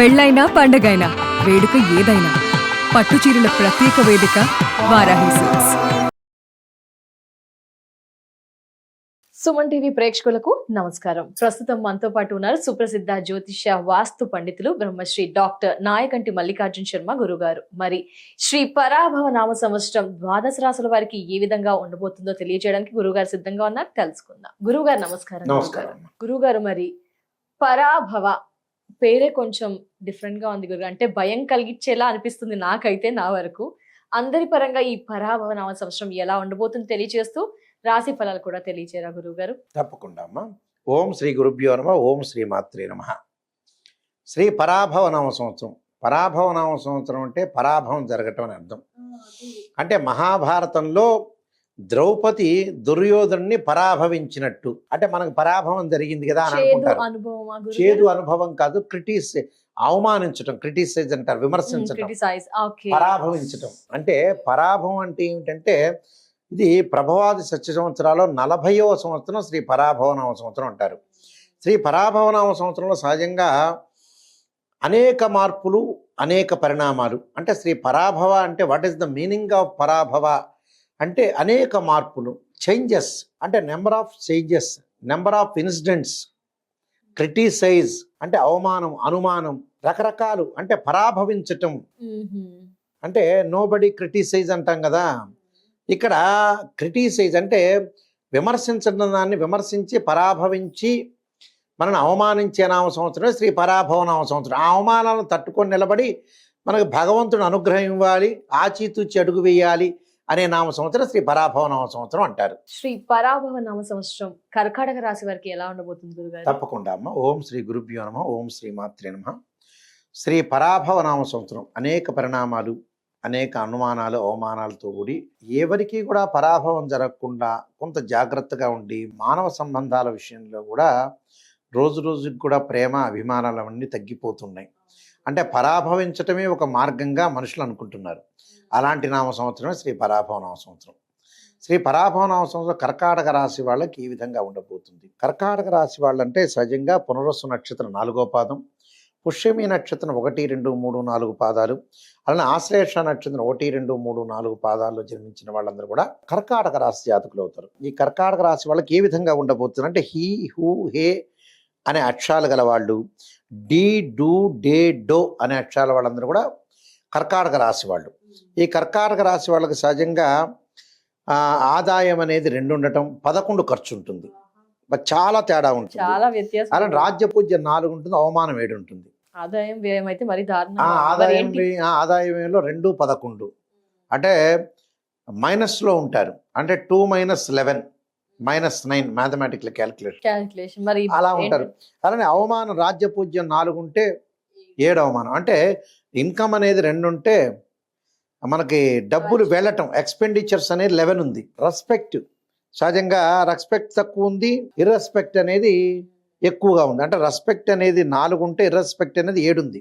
పెళ్ళైనా పండగైనా వేడుక ఏదైనా పట్టుచీరల ప్రత్యేక వేదిక వారాహి సిల్క్స్. సుమన్ టీవీ ప్రేక్షకులకు నమస్కారం. ప్రస్తుతం మనతో పాటు ఉన్నారు సుప్రసిద్ధ జ్యోతిష్య వాస్తు పండితులు బ్రహ్మశ్రీ డాక్టర్ నాయకంటి మల్లికార్జున శర్మ గురుగారు. మరి శ్రీ పరాభవ నామ సంవత్సరం ద్వాదశ రాశుల వారికి ఏ విధంగా ఉండబోతుందో తెలియజేయడానికి గురుగారు సిద్ధంగా ఉన్నారు. తెలుసుకుందాం. గురుగారు నమస్కారం. గురుగారు, మరి పరాభవ పేరే కొంచెం డిఫరెంట్ గా ఉంది గురుగారు. అంటే భయం కలిగించేలా అనిపిస్తుంది నాకైతే, నా వరకు. అందరి పరంగా ఈ పరాభవ నామ సంవత్సరం ఎలా ఉండబోతుందో తెలియజేస్తూ రాశి ఫలాలు కూడా తెలియచేరా గురువు గారు? తప్పకుండా అమ్మా. ఓం శ్రీ గురుభ్యో నమః. ఓం శ్రీ మాత్రే నమః. శ్రీ పరాభవ నామ సంవత్సరం. పరాభవ నామ సంవత్సరం అంటే పరాభవం జరగటం అని అర్థం. అంటే మహాభారతంలో ద్రౌపది దుర్యోధనుని పరాభవించినట్టు. అంటే మనకు పరాభవం జరిగింది కదా అని అనుకుంటారు. చేదు అనుభవం కాదు, అవమానించటం, క్రిటిసైజ్ అంటారు, విమర్శించటం, పరాభవించటం. అంటే పరాభవం అంటే ఏమిటంటే, ఇది ప్రభవాది సత్య సంవత్సరాల్లో 40వ సంవత్సరం శ్రీ పరాభవనామ సంవత్సరం అంటారు. శ్రీ పరాభవనామ సంవత్సరంలో సహజంగా అనేక మార్పులు, అనేక పరిణామాలు. అంటే శ్రీ పరాభవ అంటే what is the meaning of Parabhava అంటే అనేక మార్పులు, చేంజెస్. అంటే number of changes, number of incidents. Criticise అంటే అవమానం, అనుమానం, రకరకాలు. అంటే పరాభవించటం అంటే నోబడి క్రిటిసైజ్ అంటాం కదా. ఇక్కడ క్రిటిసైజ్ అంటే విమర్శించడం, దాన్ని విమర్శించి పరాభవించి మనల్ని అవమానించే నామ సంవత్సరం శ్రీ పరాభవ నామ సంవత్సరం. ఆ అవమానాలను తట్టుకొని నిలబడి మనకు భగవంతుడు అనుగ్రహం ఇవ్వాలి, ఆచితూచి అడుగు వేయాలి అనే నామ సంవత్సరం శ్రీ పరాభవ నామ సంవత్సరం అంటారు. శ్రీ పరాభవ నామ సంవత్సరం కర్కాటక రాశి వారికి ఎలా ఉండబోతుంది గురుగారు? తప్పకుండా అమ్మ. ఓం శ్రీ గురుభ్యో నమః. ఓం శ్రీ మాత్రే నమః. శ్రీ పరాభవ నామ సంవత్సరం అనేక పరిణామాలు, అనేక అనుమానాలు, అవమానాలతో కూడి ఎవరికి కూడా పరాభవం జరగకుండా కొంత జాగ్రత్తగా ఉండి, మానవ సంబంధాల విషయంలో కూడా రోజు రోజుకి కూడా ప్రేమ, అభిమానాలు అవన్నీ తగ్గిపోతున్నాయి. అంటే పరాభవించటమే ఒక మార్గంగా మనుషులు అనుకుంటున్నారు. అలాంటి నామ సంవత్సరమే శ్రీ పరాభవ నామ సంవత్సరం. శ్రీ పరాభవ నామ సంవత్సరం కర్కాటక రాశి వాళ్ళకి ఈ విధంగా ఉండబోతుంది. కర్కాటక రాశి వాళ్ళంటే సహజంగా పునరస్సు నక్షత్రం 4వ పాదం, పుష్యమి నక్షత్రం 1, 2, 3, 4 పాదాలు, అలానే ఆశ్లేష నక్షత్రం 1, 2, 3, 4 పాదాల్లో జన్మించిన వాళ్ళందరూ కూడా కర్కాటక రాశి జాతకులు అవుతారు. ఈ కర్కాటక రాశి వాళ్ళకి ఏ విధంగా ఉండబోతుంది అంటే, హీ, హూ, హే అనే అక్షరాలు గల వాళ్ళు, డి, డు, డే, డో అనే అక్షరాల వాళ్ళందరూ కూడా కర్కాటక రాశి వాళ్ళు. ఈ కర్కాటక రాశి వాళ్ళకి సహజంగా ఆదాయం అనేది 2 ఉండటం, 11 ఖర్చు ఉంటుంది. చాలా తేడా ఉంటుంది. చాలా వ్యత్యాసం. అలా రాజ్యపూజ్యం 4 ఉంటుంది, అవమానం 7 ఉంటుంది. ఆదాయం వ్యయం అయితే మరి దారుణం. ఆదాయం వ్యయంలో 2, 11 అంటే మైనస్లో ఉంటారు. అంటే 2 - 11 -9 మ్యాథమెటికల్ క్యాలిక్యులేషన్ మరి అలా ఉంటారు. అలానే అవమానం రాజ్యపూజ్యం 4 ఉంటే 7 అవమానం. అంటే ఇన్కమ్ అనేది 2 ఉంటే మనకి డబ్బులు వెళ్ళటం, ఎక్స్పెండిచర్స్ అనేది 11 ఉంది. రెస్పెక్ట్ సహజంగా రెస్పెక్ట్ తక్కువ ఉంది, ఇర్రెస్పెక్ట్ అనేది ఎక్కువగా ఉంది. అంటే రెస్పెక్ట్ అనేది 4 ఉంటే ఇర్రెస్పెక్ట్ అనేది 7 ఉంది.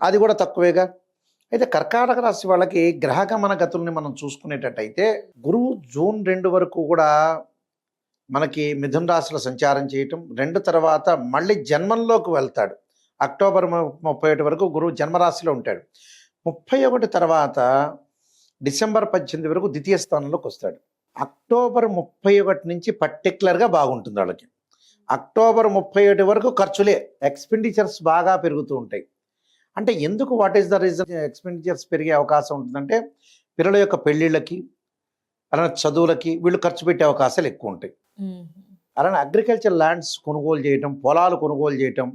అది కూడా తక్కువేగా. అయితే కర్కాటక రాశి వాళ్ళకి గ్రహగమన గతుల్ని మనం చూసుకునేటట్టయితే, గురువు జూన్ 2 వరకు కూడా మనకి మిథున రాశిలో సంచారం చేయటం, 2 తర్వాత మళ్ళీ జన్మంలోకి వెళ్తాడు. అక్టోబర్ 31 వరకు గురువు జన్మరాశిలో ఉంటాడు. 31 తర్వాత డిసెంబర్ 18 వరకు ద్వితీయ స్థానంలోకి వస్తాడు. అక్టోబర్ 31 నుంచి పర్టికులర్గా బాగుంటుంది వాళ్ళకి. అక్టోబర్ 31 వరకు ఖర్చులే, ఎక్స్పెండిచర్స్ బాగా పెరుగుతూ ఉంటాయి. అంటే ఎందుకు, what is the reason expenditures పెరిగే అవకాశం ఉంటుందంటే, పిల్లల యొక్క పెళ్ళిళ్ళకి, అలానే చదువులకి వీళ్ళు ఖర్చు పెట్టే అవకాశాలు ఎక్కువ ఉంటాయి. అలానే అగ్రికల్చర్ ల్యాండ్స్ కొనుగోలు చేయటం, పొలాలు కొనుగోలు చేయటం.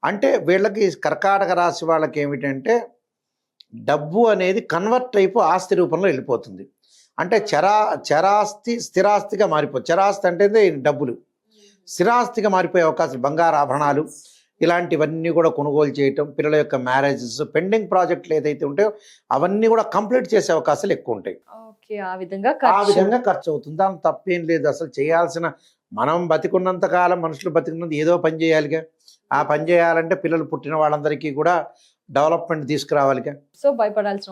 అంటే వీళ్ళకి కర్కాటక రాశి వాళ్ళకి ఏమిటంటే, డబ్బు అనేది కన్వర్ట్ అయిపో ఆస్తి రూపంలో వెళ్ళిపోతుంది. అంటే చరాస్తి స్థిరాస్తిగా మారిపోతుంది. చరాస్తి అంటే డబ్బులు, స్థిరాస్తిగా మారిపోయే అవకాశాలు, బంగారు ఆభరణాలు ఇలాంటివన్నీ కూడా కొనుగోలు చేయటం, పిల్లల యొక్క మ్యారేజెస్, పెండింగ్ ప్రాజెక్టులు ఏదైతే ఉంటాయో అవన్నీ కూడా కంప్లీట్ చేసే అవకాశాలు ఎక్కువ ఉంటాయి. ఆ విధంగా ఖర్చు అవుతుంది. దాని తప్పేం లేదు. అసలు చేయాల్సిన, మనం బతికున్నంత కాలం, మనుషులు బతికున్నంత ఏదో పని చేయాలిగా. ఆ పని చేయాలంటే పిల్లలు పుట్టిన వాళ్ళందరికీ కూడా డెవలప్మెంట్ తీసుకురావాలిగా. సో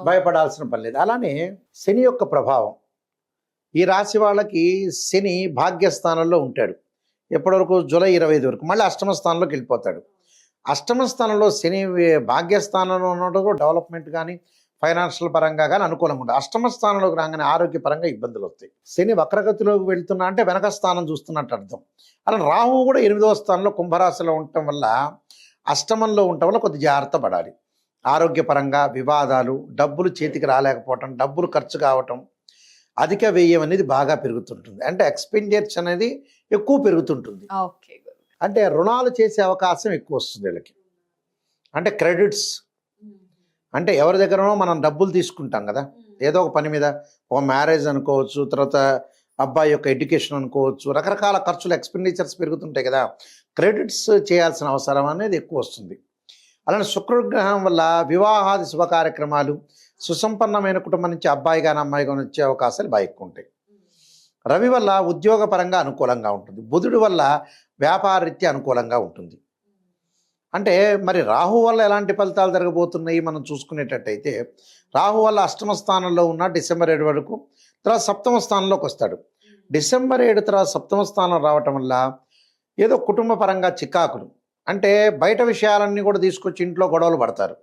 భయపడాల్సిన పని లేదు. అలానే శని యొక్క ప్రభావం, ఈ రాశి వాళ్ళకి శని భాగ్యస్థానంలో ఉంటాడు. ఎప్పటి వరకు? జూలై 25 వరకు. మళ్ళీ అష్టమ స్థానంలోకి వెళ్ళిపోతాడు. అష్టమ స్థానంలో శని భాగ్యస్థానంలో ఉన్నప్పుడు డెవలప్మెంట్ కానీ ఫైనాన్షియల్ పరంగా కానీ అనుకూలంగా ఉంటుంది. అష్టమ స్థానంలోకి రాగానే ఆరోగ్యపరంగా ఇబ్బందులు వస్తాయి. శని వక్రగతిలోకి వెళ్తున్నా అంటే వెనక స్థానం చూస్తున్నట్టు అర్థం. అలా రాహువు కూడా 8వ స్థానంలో కుంభరాశిలో ఉండటం వల్ల అష్టమంలో ఉండటం వల్ల కొద్ది జాగ్రత్త పడాలి. ఆరోగ్యపరంగా వివాదాలు, డబ్బులు చేతికి రాలేకపోవటం, డబ్బులు ఖర్చు కావటం, అధిక వ్యయం అనేది బాగా పెరుగుతుంటుంది. అంటే ఎక్స్పెండిచర్ అనేది ఎక్కువ పెరుగుతుంటుంది. ఓకే గురువు. అంటే రుణాలు చేసే అవకాశం ఎక్కువ వస్తుంది వీళ్ళకి. అంటే క్రెడిట్స్, అంటే ఎవరి దగ్గరనో మనం డబ్బులు తీసుకుంటాం కదా, ఏదో ఒక పని మీద, ఒక మ్యారేజ్ అనుకోవచ్చు, తర్వాత అబ్బాయి యొక్క ఎడ్యుకేషన్ అనుకోవచ్చు, రకరకాల ఖర్చులు ఎక్స్పెండిచర్స్ పెరుగుతుంటాయి కదా, క్రెడిట్స్ చేయాల్సిన అవసరం అనేది ఎక్కువ వస్తుంది. అలానే శుక్రగ్రహం వల్ల వివాహాది శుభ కార్యక్రమాలు, సుసంపన్నమైన కుటుంబం నుంచి అబ్బాయి కానీ అమ్మాయి కానీ వచ్చే అవకాశాలు బాగా ఎక్కువ ఉంటాయి. రవి వల్ల ఉద్యోగపరంగా అనుకూలంగా ఉంటుంది. బుధుడి వల్ల వ్యాపారరీత్యా అనుకూలంగా ఉంటుంది. అంటే మరి రాహు వల్ల ఎలాంటి ఫలితాలు జరగబోతున్నాయి మనం చూసుకునేటట్టయితే, రాహు వల్ల అష్టమ స్థానంలో ఉన్న డిసెంబర్ 7 వరకు, తర్వాత సప్తమ స్థానంలోకి వస్తాడు. డిసెంబర్ 7 తర్వాత సప్తమ స్థానం రావటం వల్ల ఏదో కుటుంబ పరంగా చికాకులు, అంటే బయట విషయాలన్నీ కూడా తీసుకొచ్చి ఇంట్లో గొడవలు పడతారు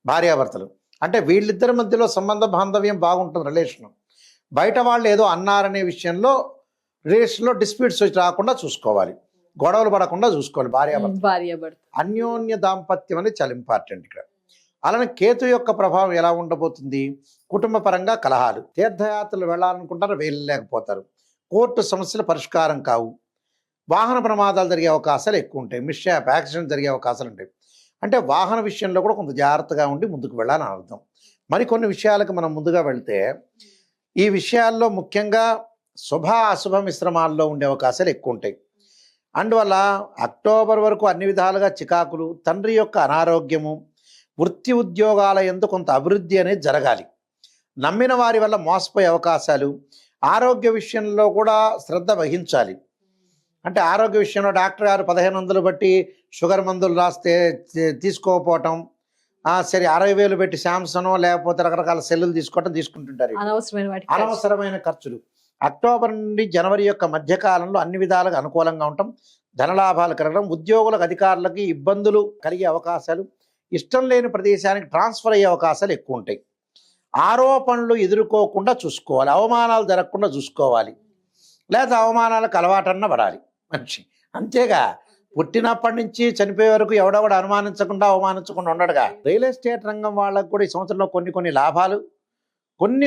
భార్యాభర్తలు. అంటే వీళ్ళిద్దరి మధ్యలో సంబంధ బాంధవ్యం బాగుంటుంది, రిలేషన్. బయట వాళ్ళు ఏదో అన్నారనే విషయంలో రిలేషన్లో డిస్ప్యూట్స్ వచ్చి రాకుండా చూసుకోవాలి, గొడవలు పడకుండా చూసుకోవాలి భార్యాభర్త. అన్యోన్య దాంపత్యం అనేది చాలా ఇంపార్టెంట్ ఇక్కడ. అలానే కేతు యొక్క ప్రభావం ఎలా ఉండబోతుంది, కుటుంబ పరంగా కలహాలు, తీర్థయాత్రలు వెళ్ళాలనుకుంటారు వెళ్ళలేకపోతారు, కోర్టు సమస్యల పరిష్కారం కావు, వాహన ప్రమాదాలు జరిగే అవకాశాలు ఎక్కువ ఉంటాయి, మిస్షాప్ యాక్సిడెంట్ జరిగే అవకాశాలు ఉంటాయి. అంటే వాహన విషయంలో కూడా కొంత జాగ్రత్తగా ఉండి ముందుకు వెళ్ళాలని అర్థం. మరికొన్ని విషయాలకు మనం ముందుగా వెళ్తే, ఈ విషయాల్లో ముఖ్యంగా శుభ అశుభ మిశ్రమాల్లో ఉండే అవకాశాలు ఎక్కువ ఉంటాయి. అందువల్ల అక్టోబర్ వరకు అన్ని విధాలుగా చికాకులు, తండ్రి యొక్క అనారోగ్యము, వృత్తి ఉద్యోగాల యందు కొంత అభివృద్ధి అనేది జరగాలి. నమ్మిన వారి వల్ల మోసపోయే అవకాశాలు, ఆరోగ్య విషయంలో కూడా శ్రద్ధ వహించాలి. అంటే ఆరోగ్య విషయంలో డాక్టర్ గారు 1500 బట్టి షుగర్ మందులు రాస్తే తీసుకోకపోవటం, సరే 60,000 పెట్టి శాంసనో లేకపోతే రకరకాల సెల్లులు తీసుకుంటుంటారు. అనవసరమైన ఖర్చులు. అక్టోబర్ నుండి జనవరి యొక్క మధ్యకాలంలో అన్ని విధాలుగా అనుకూలంగా ఉండటం, ధనలాభాలు కలగడం, ఉద్యోగులకు అధికారులకి ఇబ్బందులు కలిగే అవకాశాలు, ఇష్టం లేని ప్రదేశానికి ట్రాన్స్ఫర్ అయ్యే అవకాశాలు ఎక్కువ ఉంటాయి. ఆరోపణలు ఎదుర్కోకుండా చూసుకోవాలి, అవమానాలు జరగకుండా చూసుకోవాలి, లేదా అవమానాలకు అలవాటన్న పడాలి మనిషి. అంతేగా పుట్టినప్పటి నుంచి చనిపోయే వరకు ఎవడెవడ అవమానించకుండా ఉండడుగా. రియల్ ఎస్టేట్ రంగం వాళ్ళకు కూడా ఈ సంవత్సరంలో కొన్ని లాభాలు,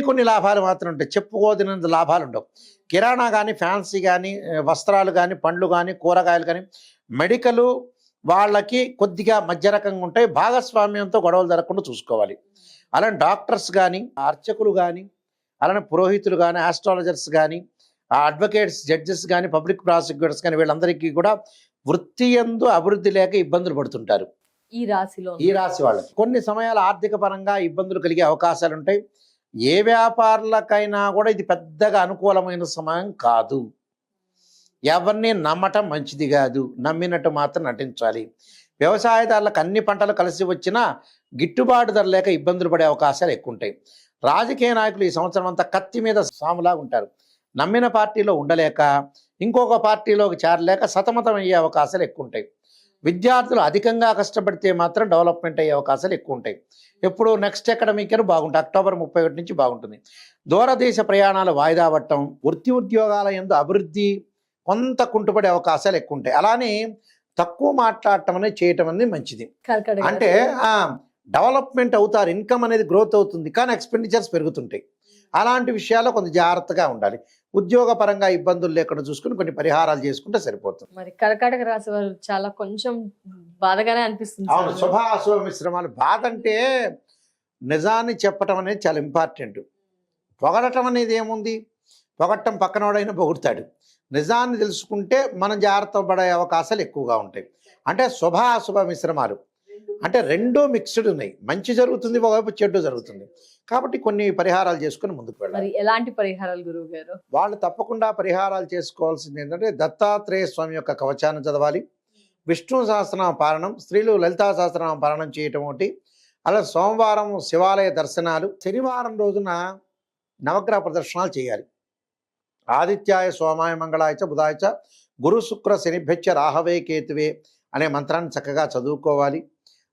కొన్ని లాభాలు మాత్రం ఉంటాయి, చెప్పుకోదినంత లాభాలు ఉండవు. కిరాణా కానీ, ఫ్యాన్సీ కానీ, వస్త్రాలు కానీ, పండ్లు కానీ, కూరగాయలు కానీ, మెడికల్ వాళ్ళకి కొద్దిగా మధ్య రకంగా ఉంటాయి. భాగస్వామ్యంతో గొడవలు జరగకుండా చూసుకోవాలి. అలానే డాక్టర్స్ కానీ, అర్చకులు కానీ, అలానే పురోహితులు కానీ, ఆస్ట్రాలజర్స్ కానీ, అడ్వకేట్స్, జడ్జెస్ కానీ, పబ్లిక్ ప్రాసిక్యూటర్స్ కానీ, వీళ్ళందరికీ కూడా వృత్తి యందు అభివృద్ధి లేక ఇబ్బందులు పడుతుంటారు. ఈ రాశి వాళ్ళకి కొన్ని సమయాలు ఆర్థిక పరంగా ఇబ్బందులు కలిగే అవకాశాలు ఉంటాయి. ఏ వ్యాపారులకైనా కూడా ఇది పెద్దగా అనుకూలమైన సమయం కాదు. ఎవరిని నమ్మటం మంచిది కాదు, నమ్మినట్టు మాత్రం నటించాలి. వ్యవసాయదారులకు అన్ని పంటలు కలిసి వచ్చినా గిట్టుబాటు ధర లేక ఇబ్బందులు పడే అవకాశాలు ఎక్కువ ఉంటాయి. రాజకీయ నాయకులు ఈ సంవత్సరం అంతా కత్తి మీద సాములాగా ఉంటారు. నమ్మిన పార్టీలో ఉండలేక ఇంకొక పార్టీలోకి చేరలేక సతమతం అయ్యే అవకాశాలు ఎక్కువ ఉంటాయి. విద్యార్థులు అధికంగా కష్టపడితే మాత్రం డెవలప్మెంట్ అయ్యే అవకాశాలు ఎక్కువ ఉంటాయి. ఎప్పుడు నెక్స్ట్ అకాడమిక్ ఇయర్ బాగుంటుంది, అక్టోబర్ 31 నుంచి బాగుంటుంది. దూరదేశ ప్రయాణాలు వాయిదా పడటం, వృత్తి ఉద్యోగాల యందు అభివృద్ధి కొంత కుంటుపడే అవకాశాలు ఎక్కువ ఉంటాయి. అలానే తక్కువ మాట్లాడటం అనేది చేయటం అనేది మంచిది. అంటే డెవలప్మెంట్ అవుతారు, ఇన్కమ్ అనేది గ్రోత్ అవుతుంది, కానీ ఎక్స్పెండిచర్స్ పెరుగుతుంటాయి. అలాంటి విషయాల్లో కొంచెం జాగ్రత్తగా ఉండాలి. ఉద్యోగ పరంగా ఇబ్బందులు లేకుండా చూసుకుని కొన్ని పరిహారాలు చేసుకుంటే సరిపోతుంది. మరి కర్కాటక రాశి వారు చాలా కొంచెం బాధగానే అనిపిస్తుంది. అవును, శుభ అశుభ మిశ్రమాలు. బాధ అంటే నిజాన్ని చెప్పటం అనేది చాలా ఇంపార్టెంట్. పొగడటం అనేది ఏముంది, పొగట్టం పక్కనోడైనా పొగుడతాడు. నిజాన్ని తెలుసుకుంటే మనం జాగ్రత్త పడే అవకాశాలు ఎక్కువగా ఉంటాయి. అంటే శుభ అశుభ మిశ్రమాలు అంటే రెండూ మిక్స్డ్ ఉన్నాయి. మంచి జరుగుతుంది, ఒకవైపు చెడ్డు జరుగుతుంది. కాబట్టి కొన్ని పరిహారాలు చేసుకుని ముందుకు వెళ్ళాలి. ఎలాంటి పరిహారాలు గురువు గారు? వాళ్ళు తప్పకుండా పరిహారాలు చేసుకోవాల్సింది ఏంటంటే, దత్తాత్రేయ స్వామి యొక్క కవచాన్ని చదవాలి, విష్ణు సహస్రనామ పారాయణం, స్త్రీలు లలితా సహస్రనామ పారాయణం చేయటం ఒకటి, అలా సోమవారం శివాలయ దర్శనాలు, శనివారం రోజున నవగ్రహ ప్రదర్శనాలు చేయాలి. ఆదిత్యాయ సోమాయ మంగళాయచ బుధాయచ గురు శుక్ర శనిభ్యచ్చ రాహవే కేతువే అనే మంత్రాన్ని చక్కగా చదువుకోవాలి.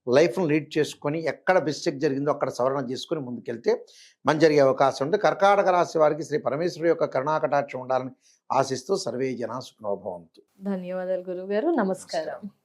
లైఫ్ను లీడ్ చేసుకొని ఎక్కడ మిస్టేక్ జరిగిందో అక్కడ సవరణ చేసుకొని ముందుకెళ్తే మంచి జరిగే అవకాశం ఉంది. కర్కాటక రాశి వారికి శ్రీ పరమేశ్వరుడి యొక్క కరుణాకటాక్షం ఉండాలని ఆశిస్తూ సర్వే జనా సుఖినో భవంతు. ధన్యవాదాలు గురువు గారు. నమస్కారం.